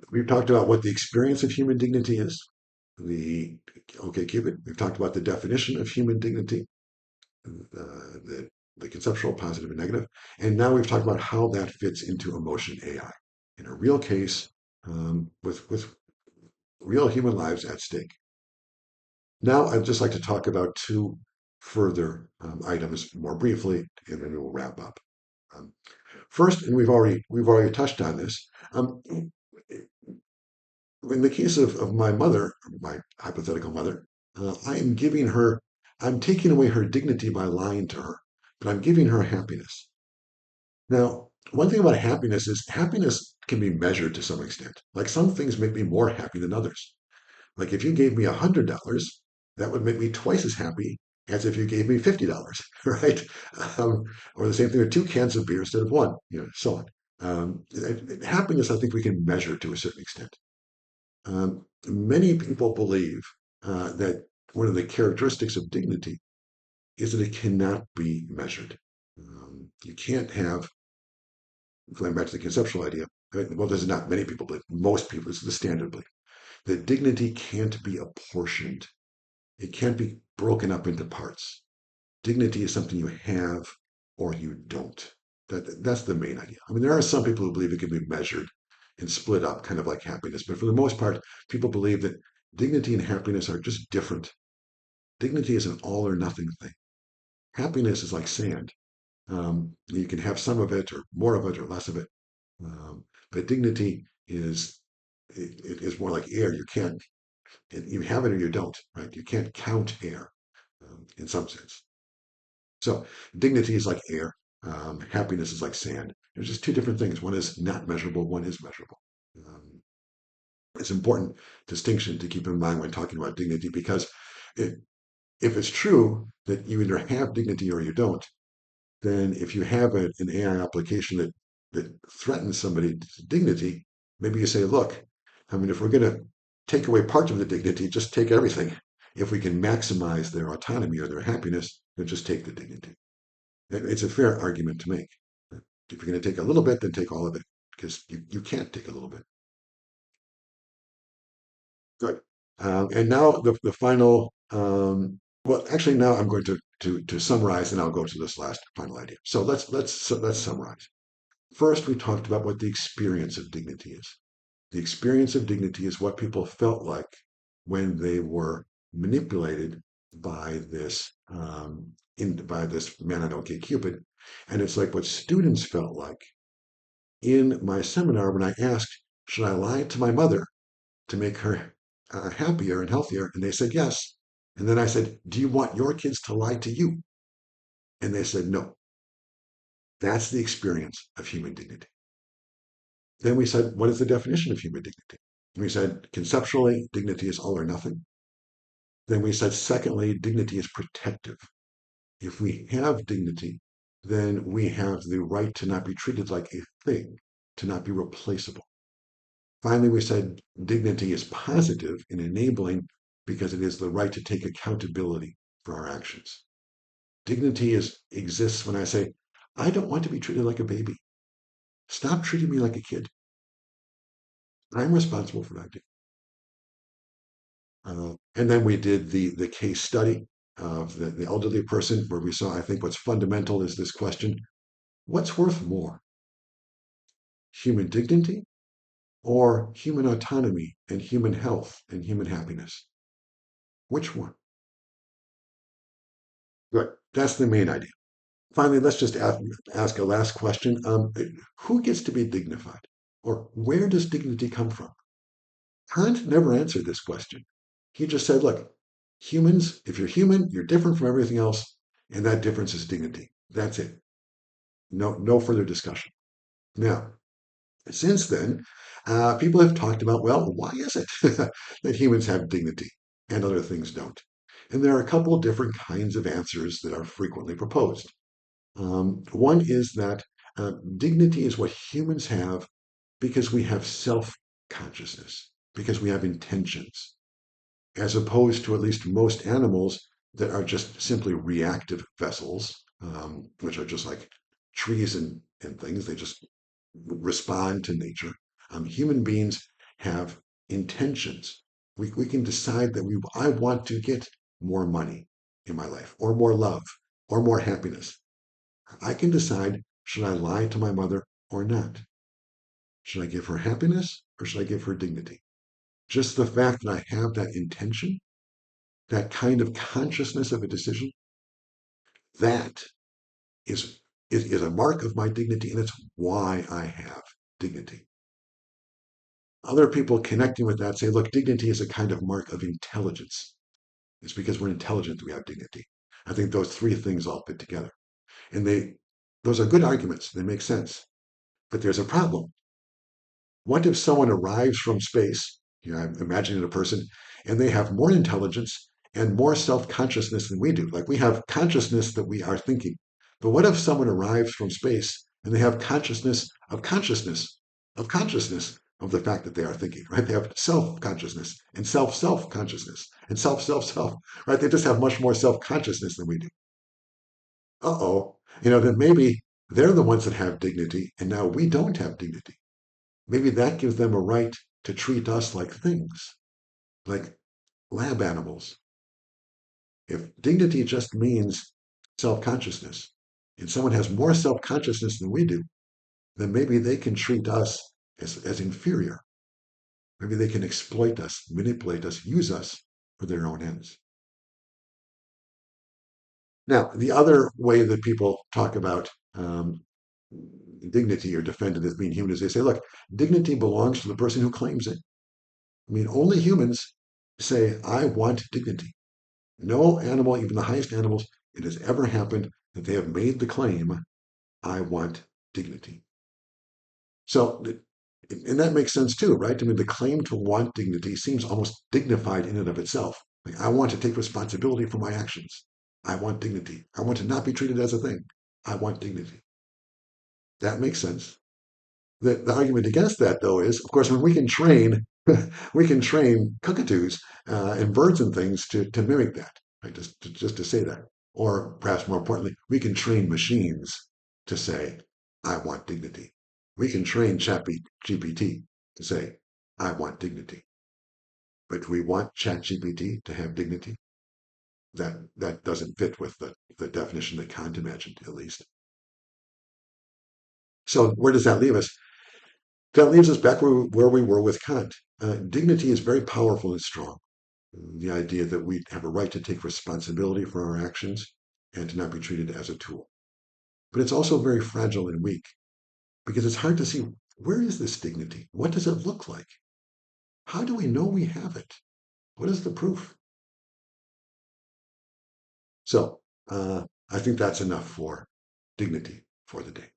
We've talked about what the experience of human dignity is. The okay, Cupid. We've talked about the definition of human dignity, the conceptual positive and negative, and now we've talked about how that fits into emotion AI in a real case with real human lives at stake. Now, I'd just like to talk about two further items more briefly, and then we'll wrap up. Um, First, and we've already touched on this. In the case of my mother, my hypothetical mother, I am giving her, I'm taking away her dignity by lying to her, but I'm giving her happiness. Now, one thing about happiness is happiness can be measured to some extent. Like some things make me more happy than others. Like if you gave me $100, that would make me twice as happy as if you gave me $50, right? Or the same thing with two cans of beer instead of one, so on. Happiness, I think we can measure to a certain extent. Many people believe that one of the characteristics of dignity is that it cannot be measured. You can't have, going back to the conceptual idea, well, there's not many people, but most people, it's the standard belief, that dignity can't be apportioned. It can't be broken up into parts. Dignity is something you have or you don't. That's the main idea. I mean, there are some people who believe it can be measured and split up, kind of like happiness. But for the most part, people believe that dignity and happiness are just different. Dignity is an all or nothing thing. Happiness is like sand. You can have some of it, or more of it, or less of it. But dignity it is more like air. You can't you have it or you don't, right? You can't count air in some sense. So dignity is like air. Happiness is like sand. There's just two different things. One is not measurable. One is measurable. Um, it's an important distinction to keep in mind when talking about dignity because it, if it's true that you either have dignity or you don't, then if you have an AI application that threatens somebody's dignity, maybe you say, look, I mean, if we're going to take away part of the dignity, just take everything. If we can maximize their autonomy or their happiness, then just take the dignity. It's a fair argument to make. If you're going to take a little bit, then take all of it, because you can't take a little bit. Good. And now the final, well, actually, now I'm going to summarize, and I'll go to this last final idea. So let's summarize. First, we talked about what the experience of dignity is. The experience of dignity is what people felt like when they were manipulated by this man on OkCupid, and it's like what students felt like in my seminar when I asked, should I lie to my mother to make her happier and healthier? And they said yes. And then I said, do you want your kids to lie to you? And they said no. That's the experience of human dignity. Then we said, what is the definition of human dignity? And we said, conceptually, dignity is all or nothing. Then we said, secondly, dignity is protective. If we have dignity, then we have the right to not be treated like a thing, to not be replaceable. Finally, we said dignity is positive and enabling because it is the right to take accountability for our actions. Dignity exists when I say, I don't want to be treated like a baby. Stop treating me like a kid. I'm responsible for that. And then we did the case study of the elderly person where we saw, I think what's fundamental is this question, what's worth more, human dignity or human autonomy and human health and human happiness? Which one? Good. That's the main idea. Finally, let's just ask a last question. Who gets to be dignified? Or where does dignity come from? Kant never answered this question. He just said, look, humans, if you're human, you're different from everything else, and that difference is dignity. That's it. No further discussion. Now, since then, people have talked about, well, why is it that humans have dignity and other things don't? And there are a couple of different kinds of answers that are frequently proposed. One is that dignity is what humans have because we have self consciousness, because we have intentions, as opposed to at least most animals that are just simply reactive vessels, which are just like trees and things. They just respond to nature. Human beings have intentions. We can decide that I want to get more money in my life, or more love, or more happiness. I can decide, should I lie to my mother or not? Should I give her happiness or should I give her dignity? Just the fact that I have that intention, that kind of consciousness of a decision, that is a mark of my dignity, and it's why I have dignity. Other people connecting with that say, look, dignity is a kind of mark of intelligence. It's because we're intelligent that we have dignity. I think those three things all fit together. And those are good arguments. They make sense. But there's a problem. What if someone arrives from space? I'm imagining a person, and they have more intelligence and more self-consciousness than we do. Like we have consciousness that we are thinking. But what if someone arrives from space and they have consciousness of the fact that they are thinking, right? They have self-consciousness and self-self-consciousness and self-self-self, right? They just have much more self-consciousness than we do. Uh-oh. Then maybe they're the ones that have dignity, and now we don't have dignity. Maybe that gives them a right to treat us like things, like lab animals. If dignity just means self-consciousness, and someone has more self-consciousness than we do, then maybe they can treat us as inferior. Maybe they can exploit us, manipulate us, use us for their own ends. Now, the other way that people talk about dignity or defend it as being human is they say, look, dignity belongs to the person who claims it. I mean, only humans say, I want dignity. No animal, even the highest animals, it has ever happened that they have made the claim, I want dignity. So, and that makes sense too, right? I mean, the claim to want dignity seems almost dignified in and of itself. Like, I want to take responsibility for my actions. I want dignity. I want to not be treated as a thing. I want dignity. That makes sense. The argument against that, though, is, of course, when we can train, we can train cockatoos and birds and things to mimic that, right? Just to say that, or perhaps more importantly, we can train machines to say, "I want dignity." We can train ChatGPT to say, "I want dignity." But do we want ChatGPT to have dignity? That doesn't fit with the definition that Kant imagined, at least. So where does that leave us? That leaves us back where we were with Kant. Dignity is very powerful and strong. The idea that we have a right to take responsibility for our actions and to not be treated as a tool. But it's also very fragile and weak because it's hard to see, where is this dignity? What does it look like? How do we know we have it? What is the proof? So I think that's enough for dignity for the day.